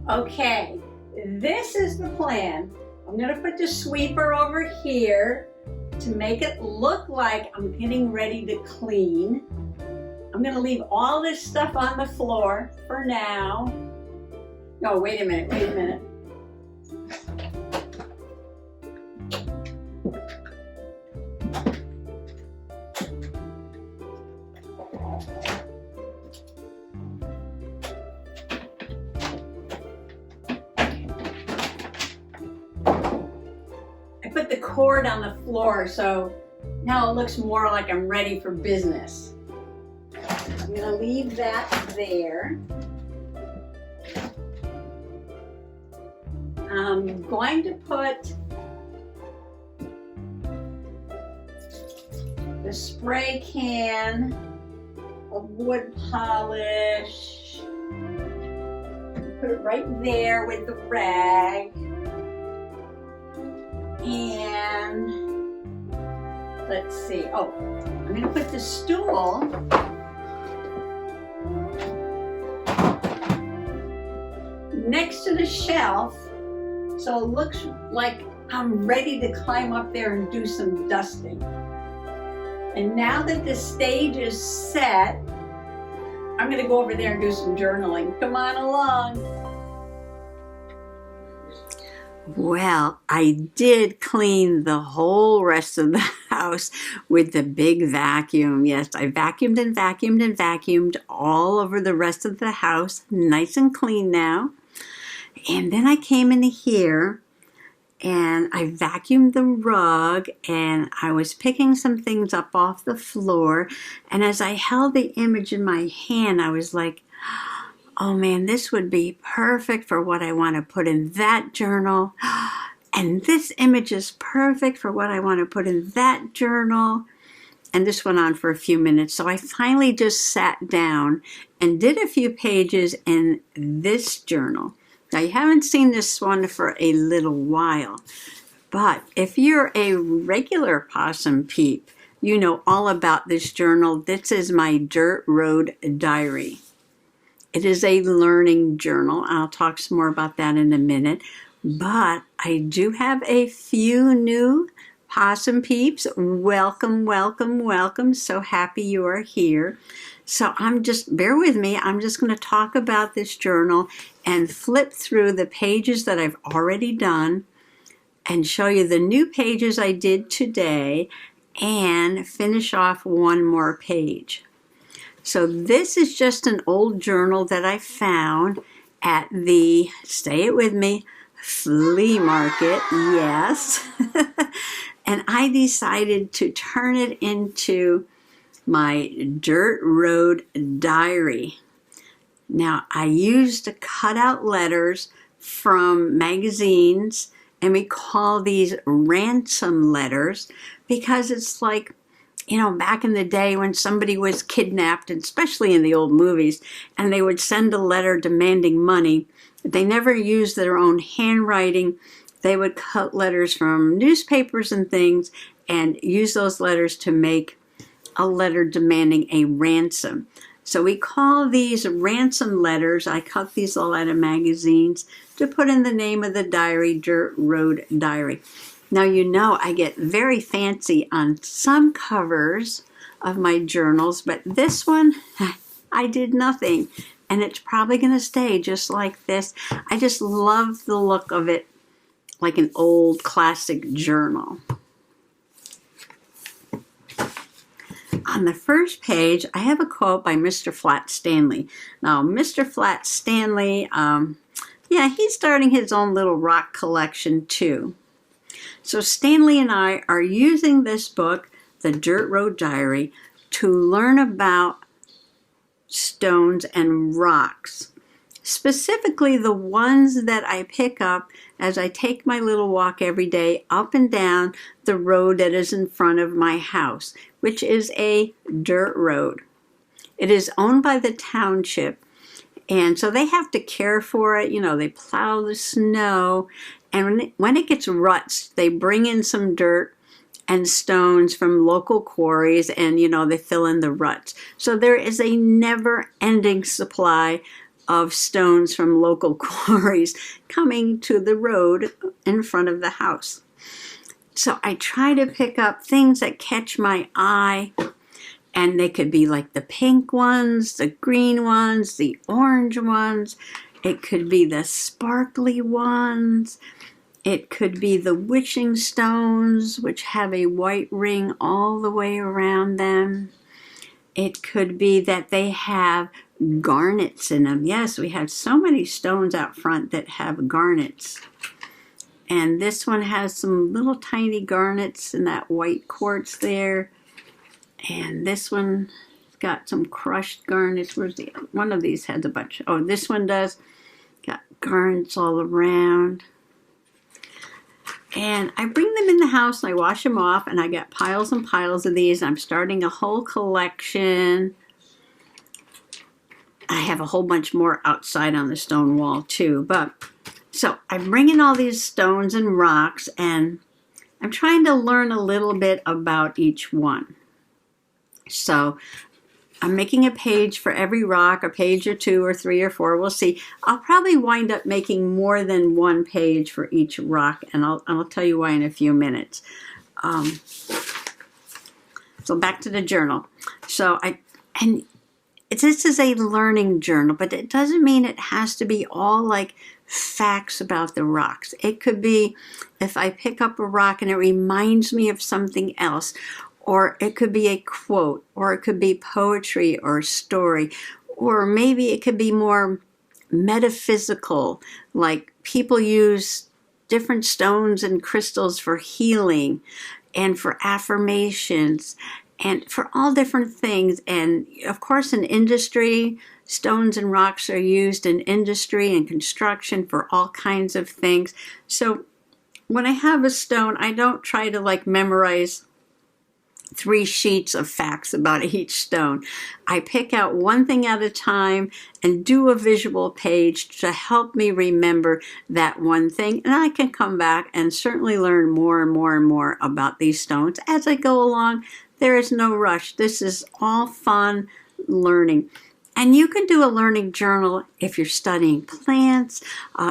Okay, this is the plan. I'm gonna put the sweeper over here to make it look like I'm getting ready to clean. I'm gonna leave all this stuff on the floor for now. No, wait a minute. I put the cord on the floor, so now it looks more like I'm ready for business. I'm going to leave that there. I'm going to put the spray can of wood polish. Put it right there with the rag. And let's see. Oh, I'm going to put the stool next to the shelf so it looks like I'm ready to climb up there and do some dusting. And now that the stage is set, I'm going to go over there and do some journaling. Come on along. Well, I did clean the whole rest of the house with the big vacuum. Yes, I vacuumed and vacuumed and vacuumed all over the rest of the house. Nice and clean now. And then I came in here and I vacuumed the rug and I was picking some things up off the floor. And as I held the image in my hand, I was like, oh man, this would be perfect for what I want to put in that journal. And this image is perfect for what I want to put in that journal. And this went on for a few minutes. So I finally just sat down and did a few pages in this journal. Now you haven't seen this one for a little while, but if you're a regular Possum Peep, you know all about this journal. This is my Dirt Road Diary. It is a learning journal. I'll talk some more about that in a minute. But I do have a few new Possum Peeps. Welcome, welcome, welcome. So happy you are here. So bear with me. I'm just going to talk about this journal and flip through the pages that I've already done and show you the new pages I did today and finish off one more page. So this is just an old journal that I found at the, say it with me, flea market, yes. And I decided to turn it into my Dirt Road Diary. Now, I used cutout letters from magazines, and we call these ransom letters because it's like, you know, back in the day when somebody was kidnapped, especially in the old movies, and they would send a letter demanding money. They never used their own handwriting. They would cut letters from newspapers and things and use those letters to make a letter demanding a ransom. So we call these ransom letters. I cut these all out of magazines to put in the name of the diary, Dirt Road Diary. Now, you know, I get very fancy on some covers of my journals, but this one, I did nothing. And it's probably going to stay just like this. I just love the look of it, like an old classic journal. On the first page, I have a quote by Mr. Flat Stanley. Now, Mr. Flat Stanley, he's starting his own little rock collection too. So Stanley and I are using this book, The Dirt Road Diary, to learn about stones and rocks. Specifically the ones that I pick up as I take my little walk every day up and down the road that is in front of my house, which is a dirt road. It is owned by the township, and so they have to care for it. You know, they plow the snow, and when it gets ruts, they bring in some dirt and stones from local quarries, and, you know, they fill in the ruts. So there is a never-ending supply of stones from local quarries coming to the road in front of the house. So I try to pick up things that catch my eye, and they could be like the pink ones, the green ones, the orange ones. It could be the sparkly ones. It could be the wishing stones, which have a white ring all the way around them. It could be that they have garnets in them. Yes, we have so many stones out front that have garnets. And this one has some little tiny garnets in that white quartz there. And this one got some crushed garnets. Where's the one of these has a bunch? Oh, this one does. Got garnets all around. And I bring them in the house and I wash them off, and I got piles and piles of these. I'm starting a whole collection. I have a whole bunch more outside on the stone wall too. But so I'm bringing all these stones and rocks, and I'm trying to learn a little bit about each one. So I'm making a page for every rock, a page or two or three or four. We'll see. I'll probably wind up making more than one page for each rock, and I'll tell you why in a few minutes. So back to the journal. This is a learning journal, but it doesn't mean it has to be all like facts about the rocks. It could be if I pick up a rock and it reminds me of something else, or it could be a quote, or it could be poetry or a story, or maybe it could be more metaphysical, like people use different stones and crystals for healing and for affirmations and for all different things. And of course in industry, stones and rocks are used in industry and construction for all kinds of things. So when I have a stone, I don't try to like memorize 3 sheets of facts about each stone. I pick out one thing at a time and do a visual page to help me remember that one thing. And I can come back and certainly learn more and more and more about these stones as I go along. There is no rush. This is all fun learning. And you can do a learning journal if you're studying plants,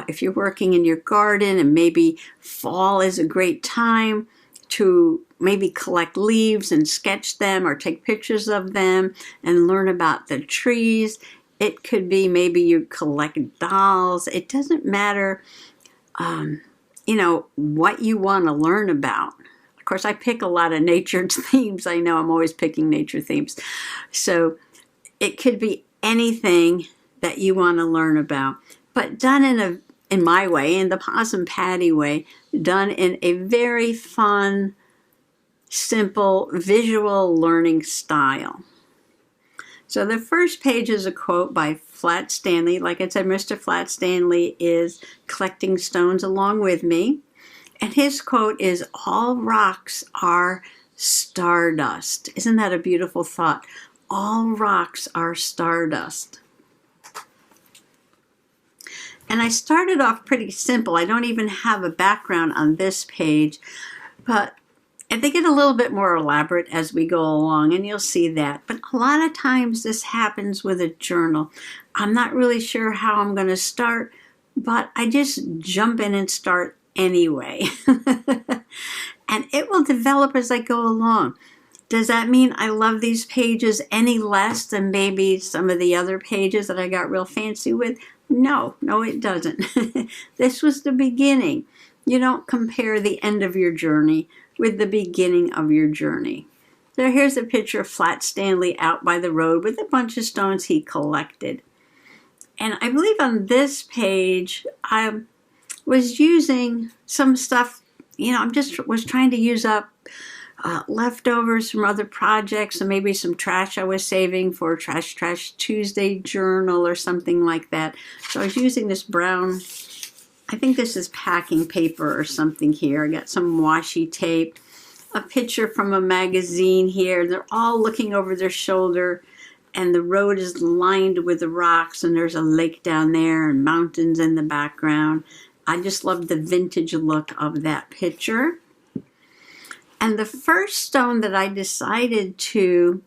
if you're working in your garden, and maybe fall is a great time to maybe collect leaves and sketch them or take pictures of them and learn about the trees. It could be maybe you collect dolls. It doesn't matter, what you want to learn about. Of course, I pick a lot of nature themes. I know I'm always picking nature themes. So it could be anything that you want to learn about, but done in my way, in the Possum Patty way, done in a very fun, simple, visual learning style. So the first page is a quote by Flat Stanley. Like I said, Mr. Flat Stanley is collecting stones along with me. And his quote is, "All rocks are stardust." Isn't that a beautiful thought? All rocks are stardust. And I started off pretty simple. I don't even have a background on this page, but they get a little bit more elaborate as we go along, and you'll see that. But a lot of times this happens with a journal. I'm not really sure how I'm going to start, but I just jump in and start anyway. And it will develop as I go along. Does that mean I love these pages any less than maybe some of the other pages that I got real fancy with? No, it doesn't. This was the beginning. You don't compare the end of your journey with the beginning of your journey. So here's a picture of Flat Stanley out by the road with a bunch of stones he collected. And I believe on this page, I was using some stuff, I just was trying to use up leftovers from other projects, and maybe some trash I was saving for Trash Tuesday journal or something like that. So I was using this brown, I think this is packing paper or something here. I got some washi tape, a picture from a magazine here. They're all looking over their shoulder, and the road is lined with the rocks, and there's a lake down there and mountains in the background. I just love the vintage look of that picture. And the first stone that I decided to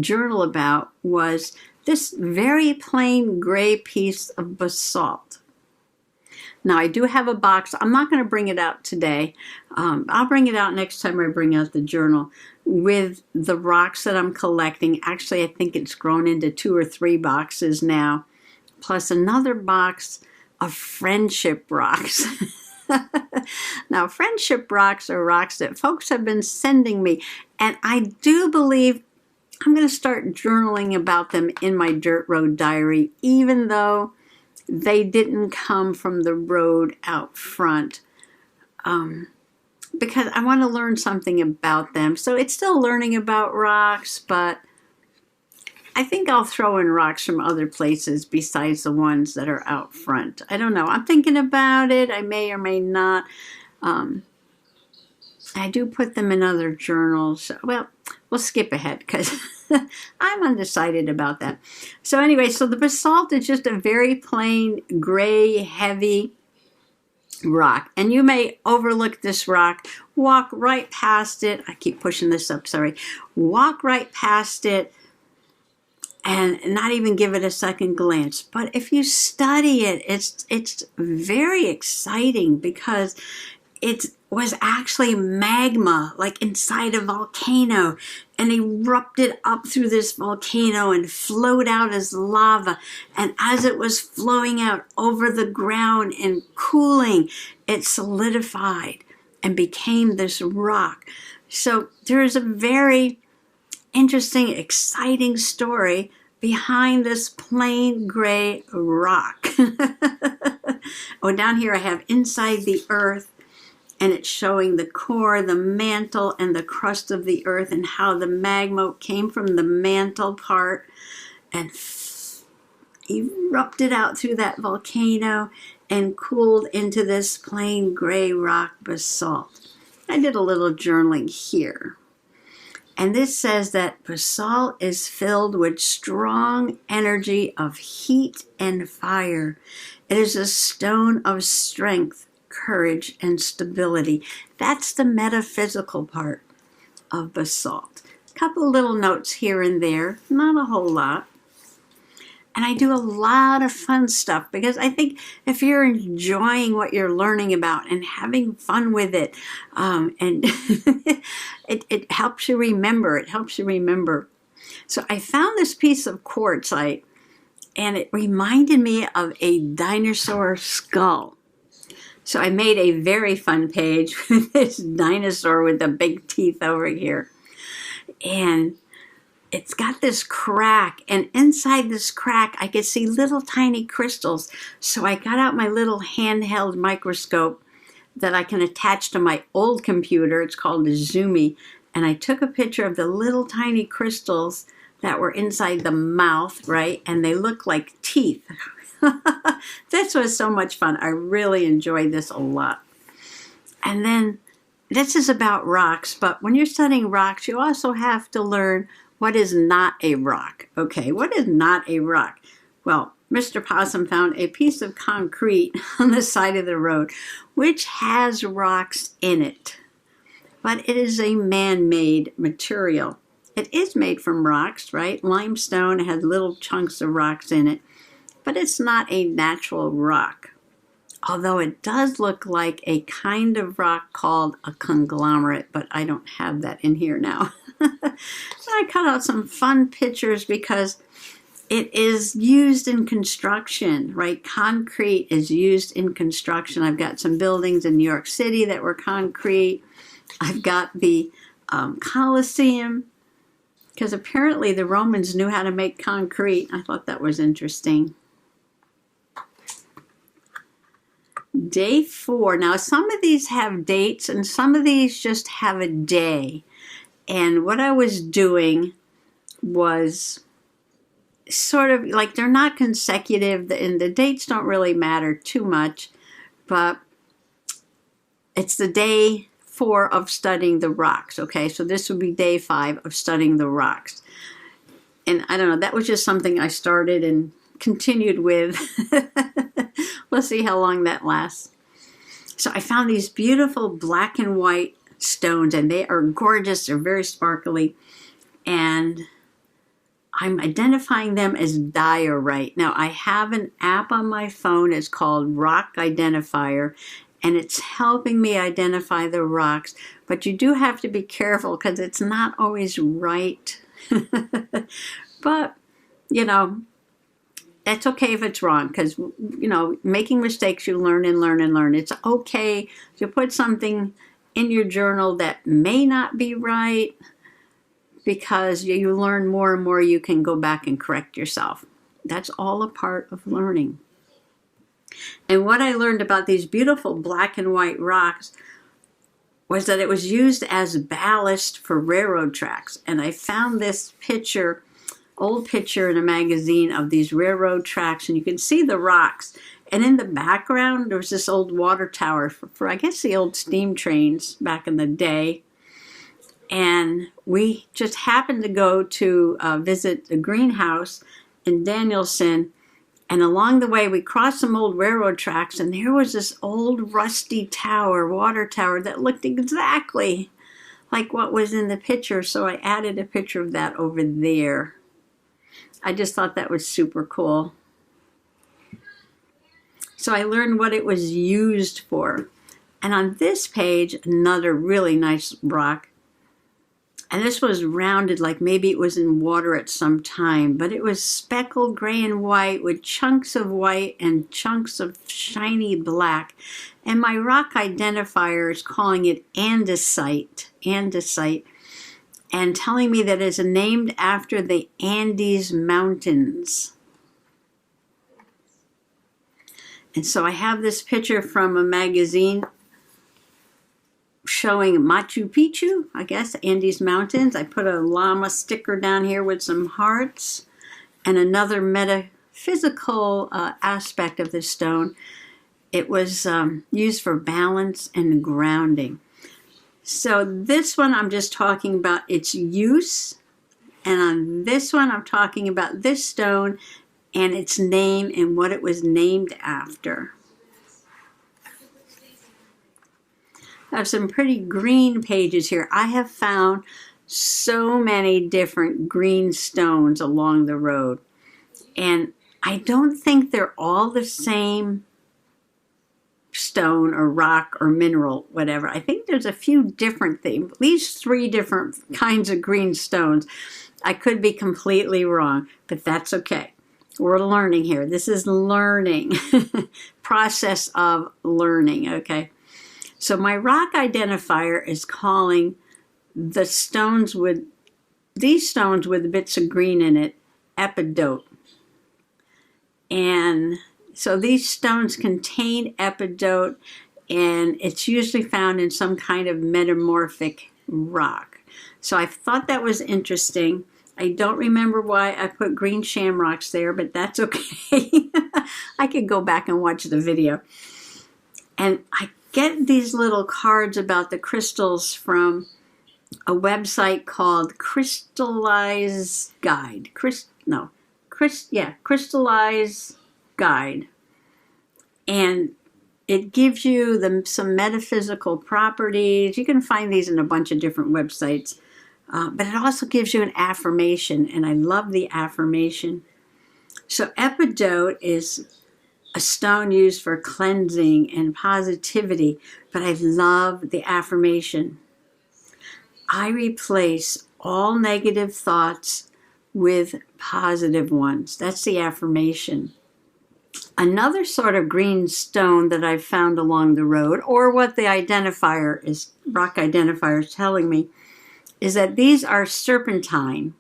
journal about was this very plain gray piece of basalt. Now, I do have a box. I'm not going to bring it out today. I'll bring it out next time I bring out the journal with the rocks that I'm collecting. Actually, I think it's grown into 2 or 3 boxes now, plus another box of friendship rocks. Now, friendship rocks are rocks that folks have been sending me, and I do believe I'm going to start journaling about them in my Dirt Road Diary, even though they didn't come from the road out front, because I want to learn something about them. So it's still learning about rocks, but I think I'll throw in rocks from other places besides the ones that are out front. I don't know. I'm thinking about it. I may or may not. I do put them in other journals. Well, we'll skip ahead because I'm undecided about that. So anyway, so the basalt is just a very plain gray, heavy rock. And you may overlook this rock, walk right past it. I keep pushing this up, sorry. Walk right past it and not even give it a second glance. But if you study it, it's very exciting because it was actually magma, like inside a volcano, and erupted up through this volcano and flowed out as lava. And as it was flowing out over the ground and cooling, it solidified and became this rock. So there is a very interesting, exciting story behind this plain gray rock. Oh, down here I have inside the earth, and it's showing the core, the mantle, and the crust of the earth, and how the magma came from the mantle part and erupted out through that volcano and cooled into this plain gray rock basalt. I did a little journaling here. And this says that basalt is filled with strong energy of heat and fire. It is a stone of strength, courage, and stability. That's the metaphysical part of basalt. A couple little notes here and there, not a whole lot. And I do a lot of fun stuff because I think if you're enjoying what you're learning about and having fun with it, and it helps you remember. It helps you remember. So I found this piece of quartzite, and it reminded me of a dinosaur skull. So I made a very fun page with this dinosaur with the big teeth over here. And it's got this crack, and inside this crack I could see little tiny crystals. So I got out my little handheld microscope that I can attach to my old computer. It's called a Zoomy. And I took a picture of the little tiny crystals that were inside the mouth, right? And they look like teeth. This was so much fun. I really enjoyed this a lot. And then this is about rocks, but when you're studying rocks, you also have to learn what is not a rock. Okay, what is not a rock? Well, Mr. Possum found a piece of concrete on the side of the road, which has rocks in it. But it is a man-made material. It is made from rocks, right? Limestone has little chunks of rocks in it, but it's not a natural rock. Although it does look like a kind of rock called a conglomerate, but I don't have that in here now. I cut out some fun pictures because it is used in construction, right? Concrete is used in construction. I've got some buildings in New York City that were concrete. I've got the Colosseum, because apparently the Romans knew how to make concrete. I thought that was interesting. Day 4. Now, some of these have dates and some of these just have a day. And what I was doing was sort of like, they're not consecutive and the dates don't really matter too much, but it's the day 4 of studying the rocks. Okay, so this would be day 5 of studying the rocks. And I don't know, that was just something I started and continued with. Let's see how long that lasts. So I found these beautiful black and white stones, and they are gorgeous. They're very sparkly. And I'm identifying them as diorite. Now, I have an app on my phone. It's called Rock Identifier, and it's helping me identify the rocks. But you do have to be careful because it's not always right. But, you know, that's okay if it's wrong because, you know, making mistakes, you learn and learn and learn. It's okay to put something in your journal that may not be right, because you learn more and more, you can go back and correct yourself. That's all a part of learning. And what I learned about these beautiful black and white rocks was that it was used as ballast for railroad tracks. And I found this picture, old picture in a magazine of these railroad tracks, and you can see the rocks. And in the background, there was this old water tower for I guess, the old steam trains back in the day. And we just happened to go to visit the greenhouse in Danielson. And along the way, we crossed some old railroad tracks, and there was this old rusty tower, water tower, that looked exactly like what was in the picture. So I added a picture of that over there. I just thought that was super cool. So I learned what it was used for. And on this page, another really nice rock. And this was rounded like maybe it was in water at some time, but it was speckled gray and white with chunks of white and chunks of shiny black. And my rock identifier is calling it andesite, and telling me that it's named after the Andes Mountains. And so I have this picture from a magazine showing Machu Picchu, I guess, Andes Mountains. I put a llama sticker down here with some hearts, and another metaphysical aspect of this stone. It was used for balance and grounding. So this one I'm just talking about its use, and on this one I'm talking about this stone and its name and what it was named after. I have some pretty green pages here. I have found so many different green stones along the road. And I don't think they're all the same stone or rock or mineral, whatever. I think there's a few different things, at least 3 different kinds of green stones. I could be completely wrong, but that's okay. We're learning here. This is learning, process of learning, okay? So my rock identifier is calling the stones with, these stones with bits of green in it, epidote. And so these stones contain epidote, and it's usually found in some kind of metamorphic rock. So I thought that was interesting. I don't remember why I put green shamrocks there, but that's okay. I could go back and watch the video. And I get these little cards about the crystals from a website called Crystallize Guide. Crystallize Guide. And it gives you some metaphysical properties. You can find these in a bunch of different websites. But it also gives you an affirmation, and I love the affirmation. So epidote is a stone used for cleansing and positivity, but I love the affirmation. I replace all negative thoughts with positive ones. That's the affirmation. Another sort of green stone that I've found along the road, or what the identifier is, rock identifier is telling me, is that these are serpentine.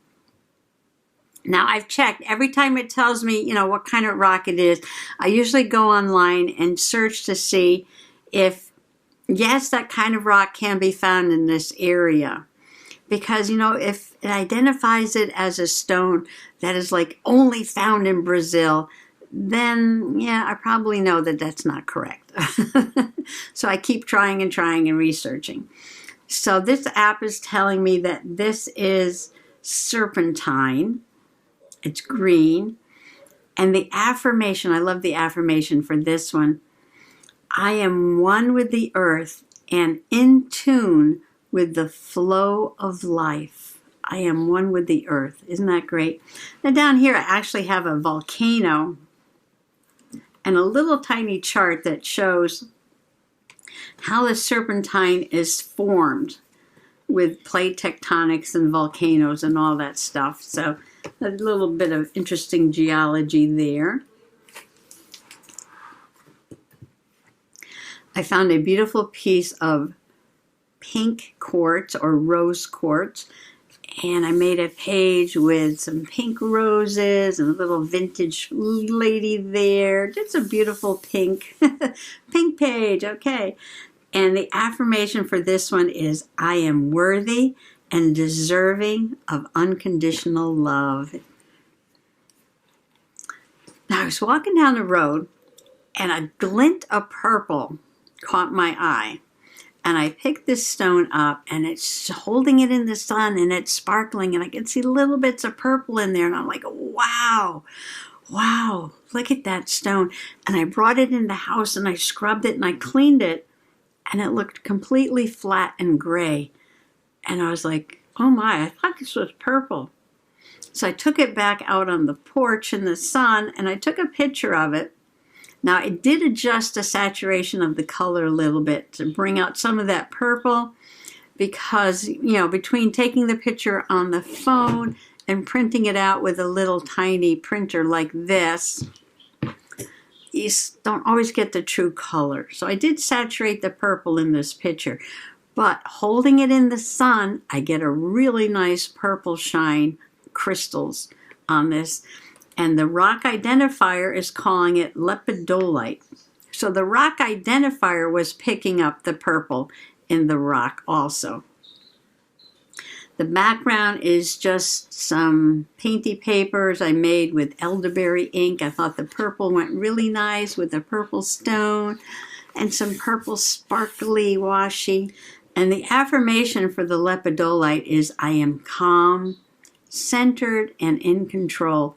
Now, I've checked. Every time it tells me, you know, what kind of rock it is, I usually go online and search to see if, yes, that kind of rock can be found in this area. Because, you know, if it identifies it as a stone that is like only found in Brazil, then, yeah, I probably know that that's not correct. So I keep trying and researching. So this app is telling me that this is serpentine. It's green. And the affirmation, I love the affirmation for this one. I am one with the earth and in tune with the flow of life. I am one with the earth. Isn't that great? Now down here I actually have a volcano and a little tiny chart that shows how the serpentine is formed with plate tectonics and volcanoes and all that stuff. So a little bit of interesting geology there. I found a beautiful piece of pink quartz or rose quartz, and I made a page with some pink roses and a little vintage lady there. Just a beautiful pink pink page. Okay. And the affirmation for this one is, I am worthy and deserving of unconditional love. Now I was walking down the road and a glint of purple caught my eye. And I picked this stone up and it's holding it in the sun and it's sparkling and I can see little bits of purple in there. And I'm like, wow, wow, look at that stone. And I brought it in the house and I scrubbed it and I cleaned it and it looked completely flat and gray. And I was like, oh my, I thought this was purple. So I took it back out on the porch in the sun and I took a picture of it. Now, it did adjust the saturation of the color a little bit to bring out some of that purple because, you know, between taking the picture on the phone and printing it out with a little tiny printer like this, you don't always get the true color. So I did saturate the purple in this picture, but holding it in the sun, I get a really nice purple shine crystals on this. And the rock identifier is calling it lepidolite. So the rock identifier was picking up the purple in the rock also. The background is just some painty papers I made with elderberry ink. I thought the purple went really nice with the purple stone and some purple sparkly washi. And the affirmation for the lepidolite is, I am calm, centered, and in control.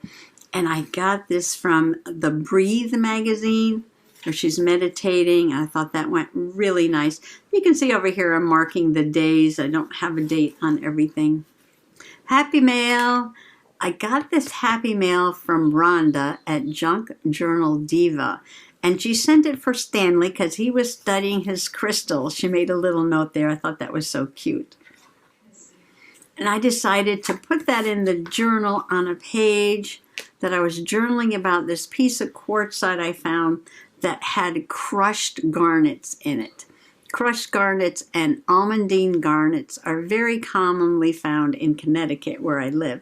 And I got this from the Breathe magazine, where she's meditating. I thought that went really nice. You can see over here I'm marking the days. I don't have a date on everything. Happy Mail. I got this Happy Mail from Rhonda at Junk Journal Diva. And she sent it for Stanley because he was studying his crystals. She made a little note there. I thought that was so cute. And I decided to put that in the journal on a page that I was journaling about this piece of quartzite I found that had crushed garnets in it. Crushed garnets and almandine garnets are very commonly found in Connecticut where I live.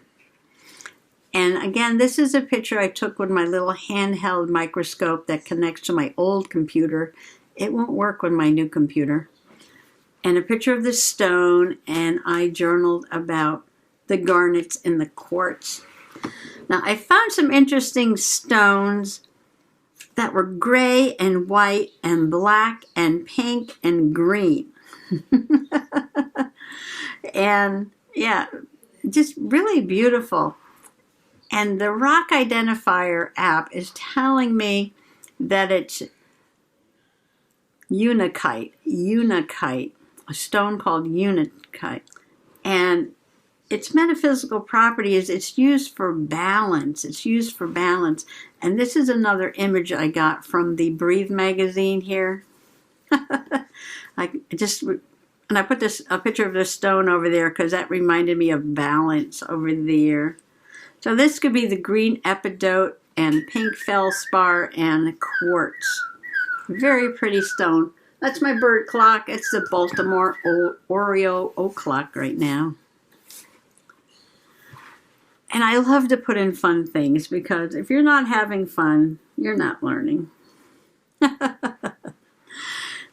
And again, this is a picture I took with my little handheld microscope that connects to my old computer. It won't work with my new computer. And a picture of the stone, and I journaled about the garnets in the quartz. Now, I found some interesting stones that were gray and white and black and pink and green. And yeah, just really beautiful. And the rock identifier app is telling me that it's unakite, a stone called unakite. And its metaphysical property is it's used for balance. It's used for balance. And this is another image I got from the Breathe magazine here. And I put a picture of the stone over there because that reminded me of balance over there. So this could be the green epidote and pink feldspar and quartz. Very pretty stone. That's my bird clock. It's the Baltimore Oreo o'clock right now. And I love to put in fun things because if you're not having fun, you're not learning.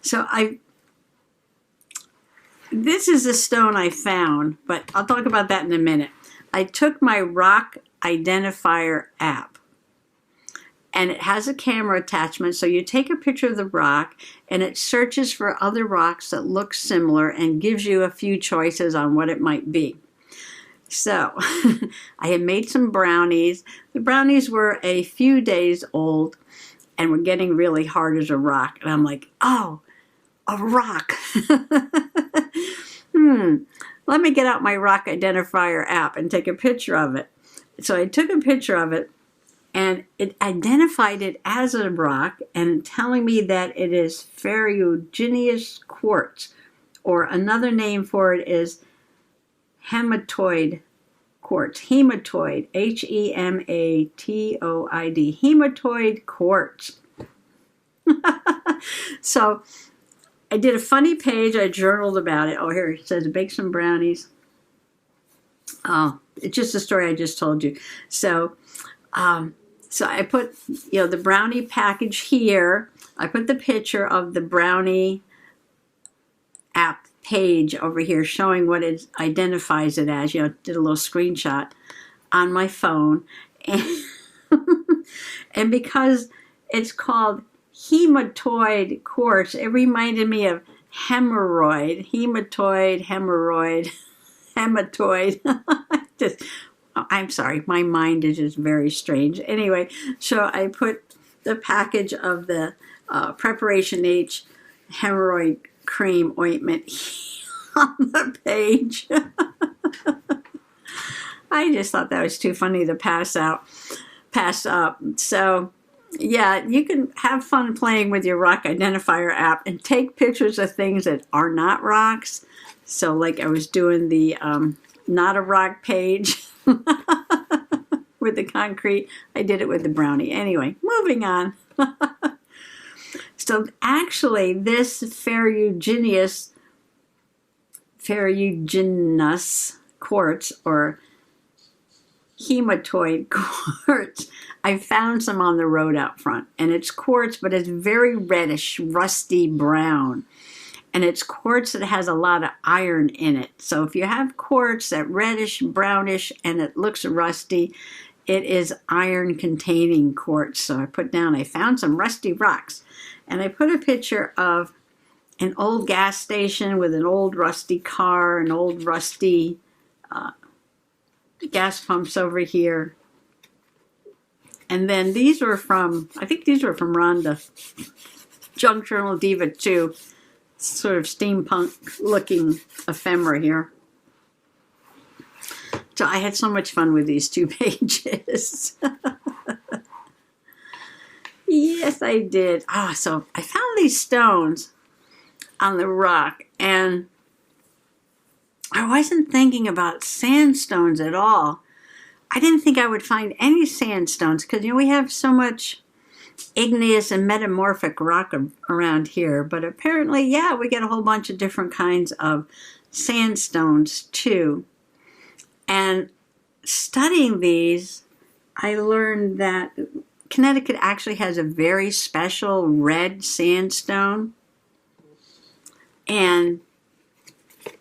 So this is a stone I found, but I'll talk about that in a minute. I took my rock identifier app and it has a camera attachment. So you take a picture of the rock and it searches for other rocks that look similar and gives you a few choices on what it might be. So I had made some brownies. The brownies were a few days old and were getting really hard as a rock. And I'm like, oh, a rock. let me get out my rock identifier app and take a picture of it. So I took a picture of it, and it identified it as a rock and telling me that it is ferruginous quartz, or another name for it is hematoid quartz. Hematoid, Hematoid, hematoid quartz. So I did a funny page. I journaled about it. Oh, here it says bake some brownies. Oh, it's just a story I just told you. So I put, the brownie package here. I put the picture of the brownie app page over here showing what it identifies it as. Did a little screenshot on my phone. And because it's called hematoid quartz, it reminded me of hemorrhoid. Hematoid. I'm sorry, my mind is just very strange. Anyway, so I put the package of the Preparation H hemorrhoid cream ointment on the page. I just thought that was too funny to pass up. So yeah, you can have fun playing with your rock identifier app and take pictures of things that are not rocks. So like I was doing the not a rock page with the concrete. I did it with the brownie. Anyway, moving on. So actually this ferruginous quartz, or hematoid quartz, I found some on the road out front. And it's quartz, but it's very reddish, rusty brown. And it's quartz that has a lot of iron in it. So if you have quartz that reddish, brownish, and it looks rusty, it is iron-containing quartz. So I found some rusty rocks. And I put a picture of an old gas station with an old rusty car, an old rusty gas pumps over here. And then these were from, I think these were from Rhonda. Junk Journal Diva 2. Sort of steampunk looking ephemera here. So I had so much fun with these two pages. Yes, I did. So I found these stones on the rock, and I wasn't thinking about sandstones at all. I didn't think I would find any sandstones because, we have so much igneous and metamorphic rock around here, but apparently, yeah, we get a whole bunch of different kinds of sandstones too. And studying these, I learned that Connecticut actually has a very special red sandstone, and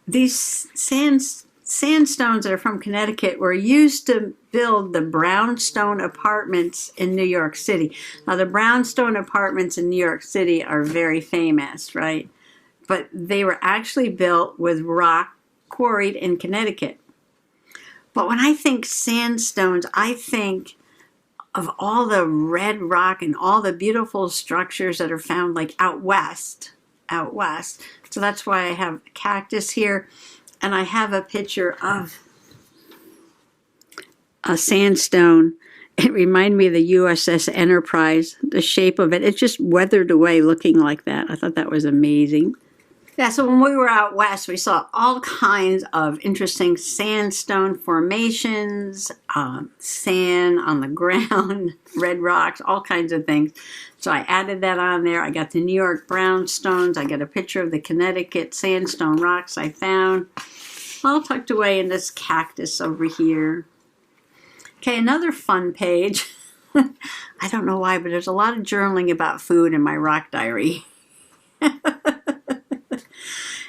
these sandstones that are from Connecticut were used to build the brownstone apartments in New York City. Now, the brownstone apartments in New York City are very famous, right? But they were actually built with rock quarried in Connecticut. But when I think sandstones, I think of all the red rock and all the beautiful structures that are found like out west. So that's why I have a cactus here. And I have a picture of a sandstone. It reminded me of the USS Enterprise, the shape of it. It just weathered away looking like that. I thought that was amazing. Yeah, so when we were out west, we saw all kinds of interesting sandstone formations, sand on the ground, red rocks, all kinds of things. So I added that on there. I got the New York brownstones. I got a picture of the Connecticut sandstone rocks I found, all tucked away in this cactus over here. Okay, another fun page. I don't know why, but there's a lot of journaling about food in my rock diary.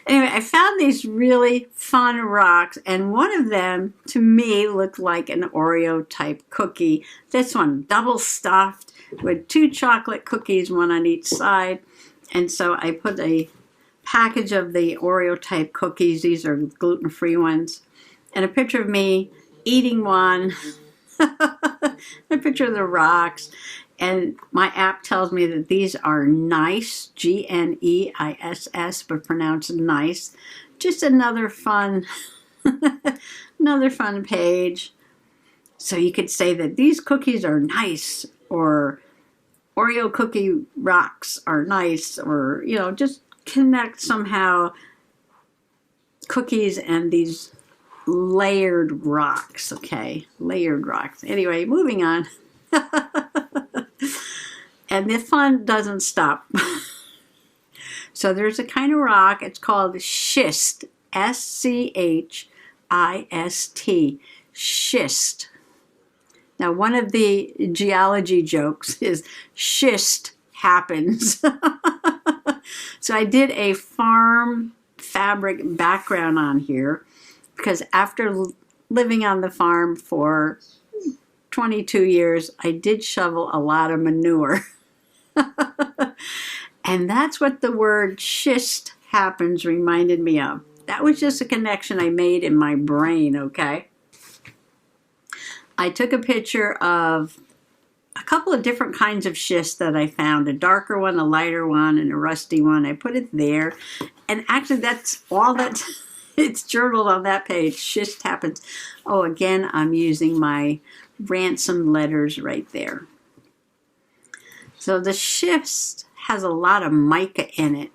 Anyway, I found these really fun rocks, and one of them, to me, looked like an Oreo-type cookie. This one, double stuffed, with 2 chocolate cookies, one on each side. And so I put a package of the Oreo-type cookies. These are gluten-free ones. And a picture of me eating one. A picture of the rocks. And my app tells me that these are nice, G-N-E-I-S-S, but pronounced nice. Just another fun Another fun page. So you could say that these cookies are nice, or Oreo cookie rocks are nice, or, you know, just connect somehow cookies and these layered rocks, okay? Layered rocks. Anyway, moving on. And the fun doesn't stop. So there's a kind of rock, it's called schist, S-C-H-I-S-T, schist. Now, one of the geology jokes is schist happens. So I did a farm fabric background on here because after living on the farm for 22 years, I did shovel a lot of manure. And that's what the word schist happens reminded me of. That was just a connection I made in my brain, okay? I took a picture of a couple of different kinds of schist that I found, a darker one, a lighter one, and a rusty one. I put it there. And actually, that's all that it's journaled on that page. Schist happens. Oh, again, I'm using my ransom letters right there. So the schist has a lot of mica in it.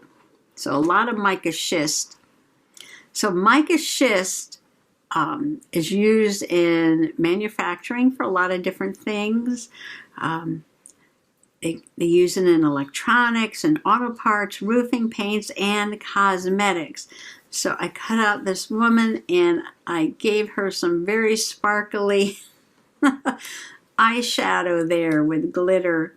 So a lot of mica schist. So mica schist is used in manufacturing for a lot of different things. They use it in electronics and auto parts, roofing, paints, and cosmetics. So I cut out this woman and I gave her some very sparkly eyeshadow there with glitter.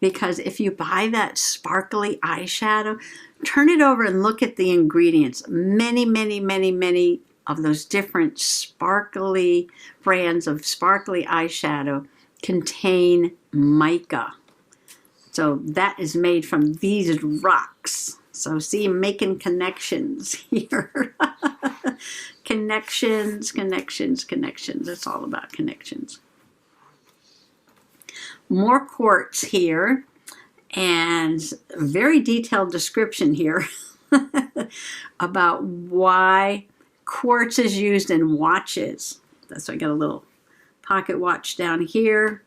Because if you buy that sparkly eyeshadow, turn it over and look at the ingredients. Many, many, many, many of those different sparkly brands of sparkly eyeshadow contain mica. So that is made from these rocks. So see, I'm making connections here. Connections, connections, connections. It's all about connections. More quartz here, and a very detailed description here about why quartz is used in watches. So I got a little pocket watch down here,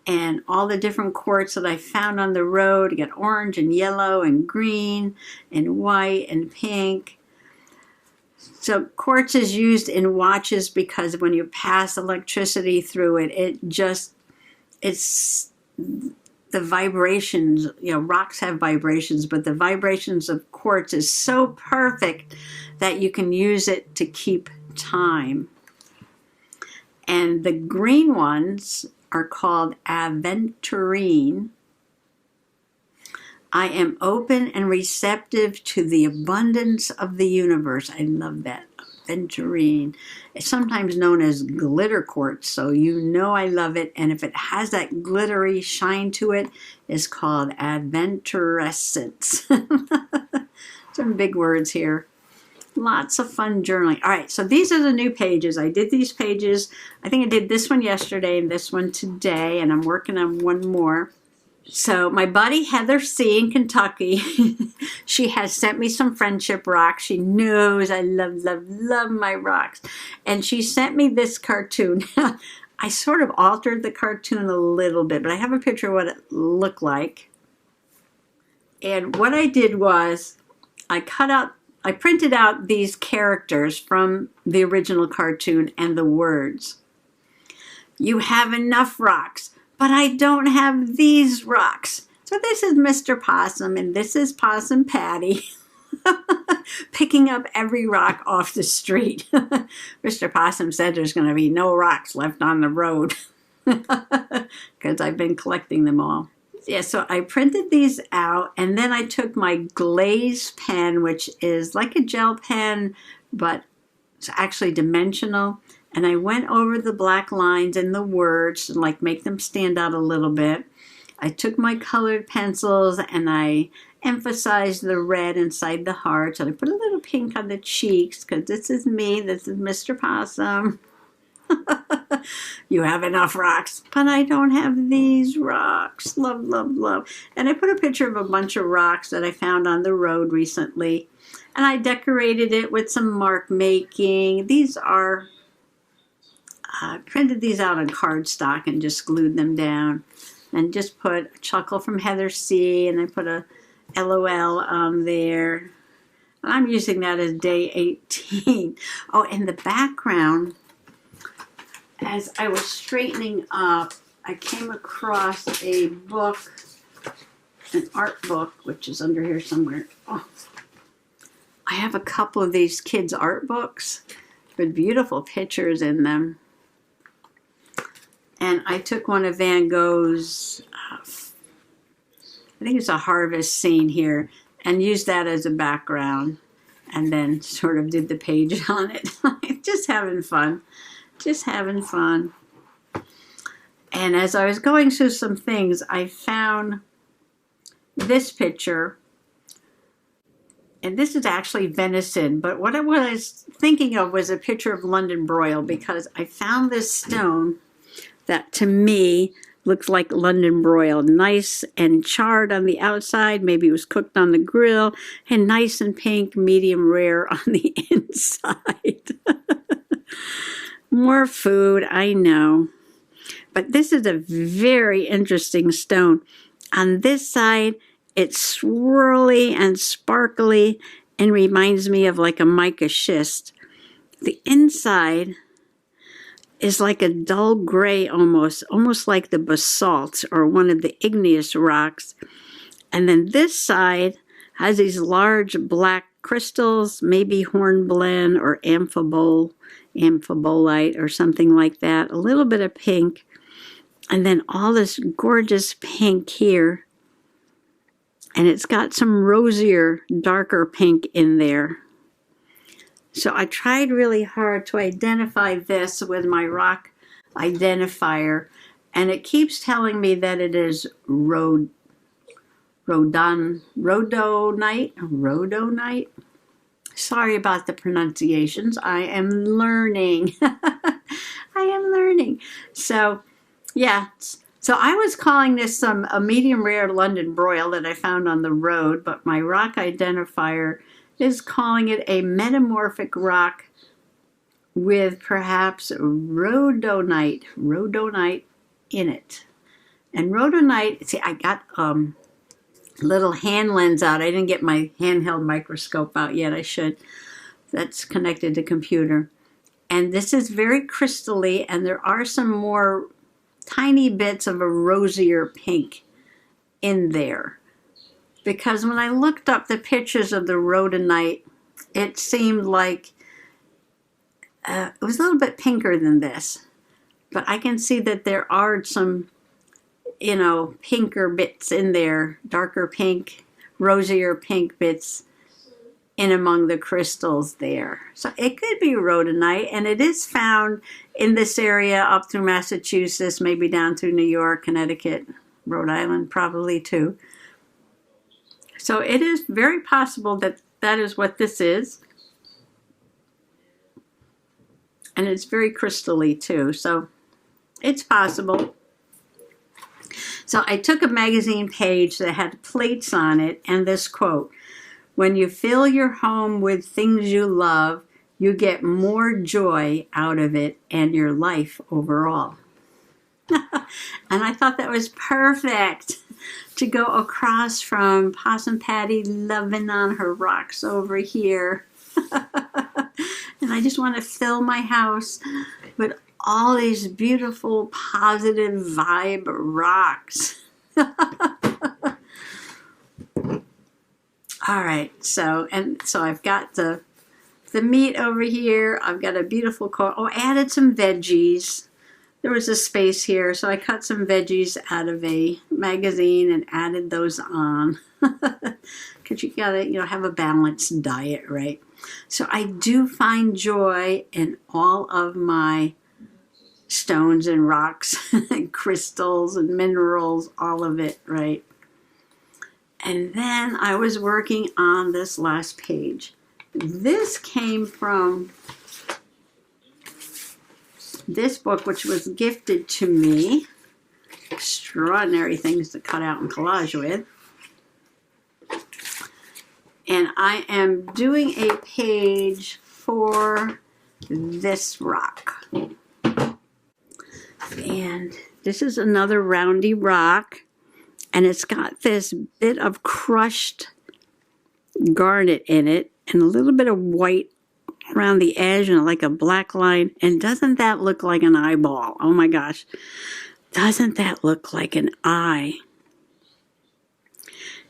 and all the different quartz that I found on the road. I got orange and yellow and green and white and pink. So quartz is used in watches because when you pass electricity through it, it's the vibrations, you know, rocks have vibrations, but the vibrations of quartz is so perfect that you can use it to keep time. And the green ones are called aventurine. I am open and receptive to the abundance of the universe. I love that. Aventurine. It's sometimes known as glitter quartz, so you know I love it. And if it has that glittery shine to it, it's called aventurescence. Some big words here. Lots of fun journaling. All right, so these are the new pages. I did these pages. I think I did this one yesterday and this one today, and I'm working on one more. So my buddy Heather C. in Kentucky, she has sent me some friendship rocks. She knows I love, love, love my rocks. And she sent me this cartoon. I sort of altered the cartoon a little bit, but I have a picture of what it looked like. And what I did was I printed out these characters from the original cartoon and the words. You have enough rocks, but I don't have these rocks. So this is Mr. Possum, and this is Possum Patty, picking up every rock off the street. Mr. Possum said there's going to be no rocks left on the road, because I've been collecting them all. Yeah, so I printed these out, and then I took my glaze pen, which is like a gel pen, but it's actually dimensional. And I went over the black lines and the words and like make them stand out a little bit. I took my colored pencils and I emphasized the red inside the hearts. And I put a little pink on the cheeks because this is me. This is Mr. Possum. You have enough rocks, but I don't have these rocks. Love, love, love. And I put a picture of a bunch of rocks that I found on the road recently. And I decorated it with some mark making. These are, printed these out on cardstock and just glued them down. And just put a chuckle from Heather C. and I put a LOL on there. I'm using that as day 18. Oh, in the background, as I was straightening up, I came across a book, an art book, which is under here somewhere. Oh, I have a couple of these kids' art books with beautiful pictures in them. And I took one of Van Gogh's, I think it's a harvest scene here, and used that as a background. And then sort of did the page on it. Just having fun. Just having fun. And as I was going through some things, I found this picture. And this is actually venison, but what I was thinking of was a picture of London Broil, because I found this stone that to me looks like London Broil. Nice and charred on the outside, maybe it was cooked on the grill, and nice and pink, medium rare on the inside. More food, I know. But this is a very interesting stone. On this side, it's swirly and sparkly and reminds me of like a mica schist. The inside is like a dull gray almost like the basalt or one of the igneous rocks. And then this side has these large black crystals, maybe hornblende or amphibolite or something like that. A little bit of pink. And then all this gorgeous pink here. And it's got some rosier, darker pink in there. So I tried really hard to identify this with my rock identifier, and it keeps telling me that it is rhodonite. Sorry about the pronunciations. I am learning. I am learning. So, yeah. So I was calling this a medium rare London Broil that I found on the road, but my rock identifier is calling it a metamorphic rock with perhaps rhodonite in it. And rhodonite, see, I got little hand lens out. I didn't get my handheld microscope out yet. I should. That's connected to computer. And this is very crystally, and there are some more tiny bits of a rosier pink in there. Because when I looked up the pictures of the rhodonite, it seemed like it was a little bit pinker than this. But I can see that there are some, pinker bits in there, darker pink, rosier pink bits in among the crystals there. So it could be rhodonite, and it is found in this area up through Massachusetts, maybe down through New York, Connecticut, Rhode Island probably too. So it is very possible that that is what this is. And it's very crystally too, so it's possible. So I took a magazine page that had plates on it and this quote: "When you fill your home with things you love, you get more joy out of it and your life overall." And I thought that was perfect to go across from Possum Patty loving on her rocks over here. And I just want to fill my house with all these beautiful, positive vibe rocks. All right, so I've got the meat over here. I've got a beautiful I added some veggies. There was a space here, so I cut some veggies out of a magazine and added those on. Because you gotta, have a balanced diet, right? So I do find joy in all of my stones and rocks and crystals and minerals, all of it, right? And then I was working on this last page. This came from this book, which was gifted to me. Extraordinary things to cut out and collage with. And I am doing a page for this rock. And this is another roundy rock. And it's got this bit of crushed garnet in it and a little bit of white around the edge and like a black line. And doesn't that look like an eyeball? Oh my gosh. Doesn't that look like an eye?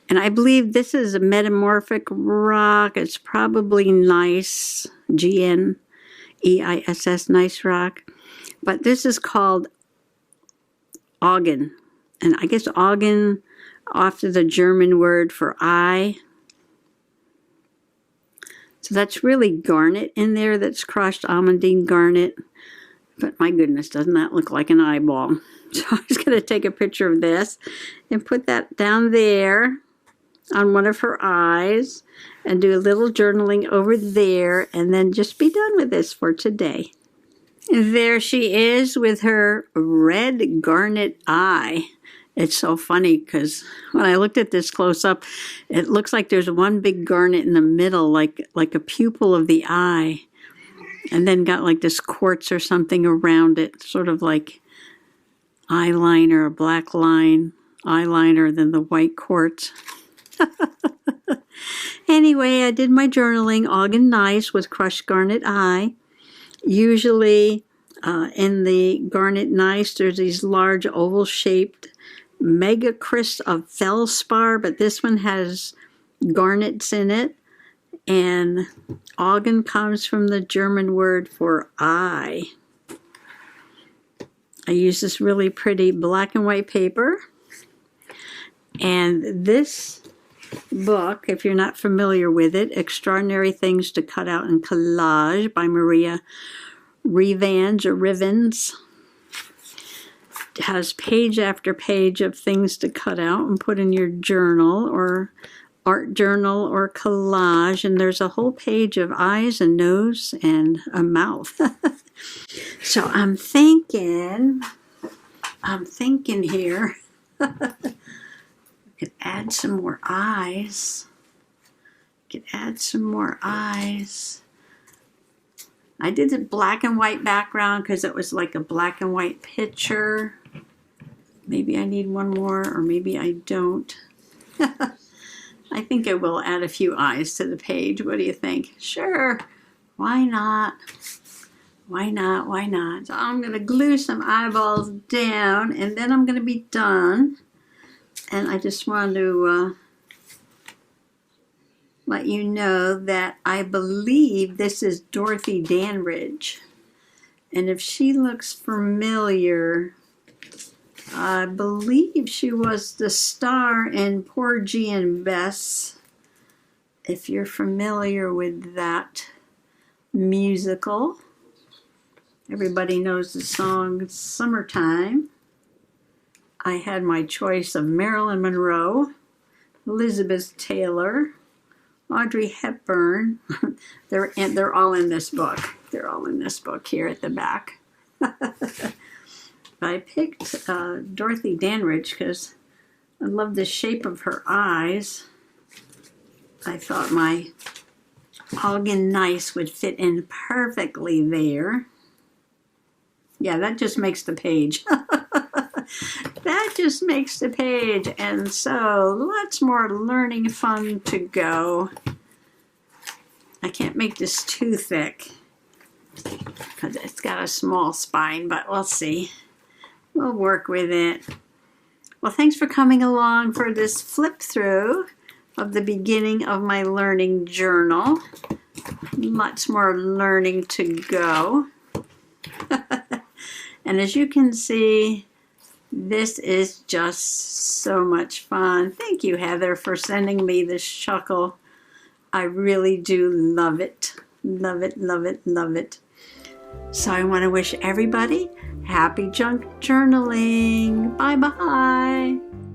And I believe this is a metamorphic rock. It's probably gneiss, G-N-E-I-S-S, gneiss rock. But this is called Augen. And I guess Augen, after the German word for eye. So that's really garnet in there that's crushed, almandine garnet. But my goodness, doesn't that look like an eyeball? So I'm just going to take a picture of this and put that down there on one of her eyes and do a little journaling over there and then just be done with this for today. And there she is with her red garnet eye. It's so funny because when I looked at this close up, it looks like there's one big garnet in the middle, like a pupil of the eye, and then got like this quartz or something around it, sort of like eyeliner, a black line eyeliner, then the white quartz. Anyway, I did my journaling, Augen gneiss with crushed garnet eye. Usually in the garnet gneiss, there's these large oval-shaped mega crysts of feldspar, but this one has garnets in it. And Augen comes from the German word for eye. I use this really pretty black and white paper. And this book, if you're not familiar with it, Extraordinary Things to Cut Out in Collage by Maria Rivens, has page after page of things to cut out and put in your journal or art journal or collage. And there's a whole page of eyes and nose and a mouth. So I'm thinking here, could add some more eyes. I did a black and white background because it was like a black and white picture. Maybe I need one more, or maybe I don't. I think I will add a few eyes to the page. What do you think? Sure. Why not? Why not? Why not? So I'm going to glue some eyeballs down, and then I'm going to be done. And I just want to let you know that I believe this is Dorothy Dandridge. And if she looks familiar, I believe she was the star in Porgy and Bess. If you're familiar with that musical, everybody knows the song Summertime. I had my choice of Marilyn Monroe, Elizabeth Taylor, Audrey Hepburn. They're all in this book. They're all in this book here at the back. I picked Dorothy Dandridge because I love the shape of her eyes. I thought my Augen gneiss would fit in perfectly there. Yeah, that just makes the page. That just makes the page. And so lots more learning fun to go. I can't make this too thick because it's got a small spine, but we'll see. We'll work with it. Well, thanks for coming along for this flip through of the beginning of my learning journal. Lots more learning to go. And as you can see, this is just so much fun. Thank you, Heather, for sending me this chuckle. I really do love it. Love it, love it, love it. So I want to wish everybody happy junk journaling. Bye-bye.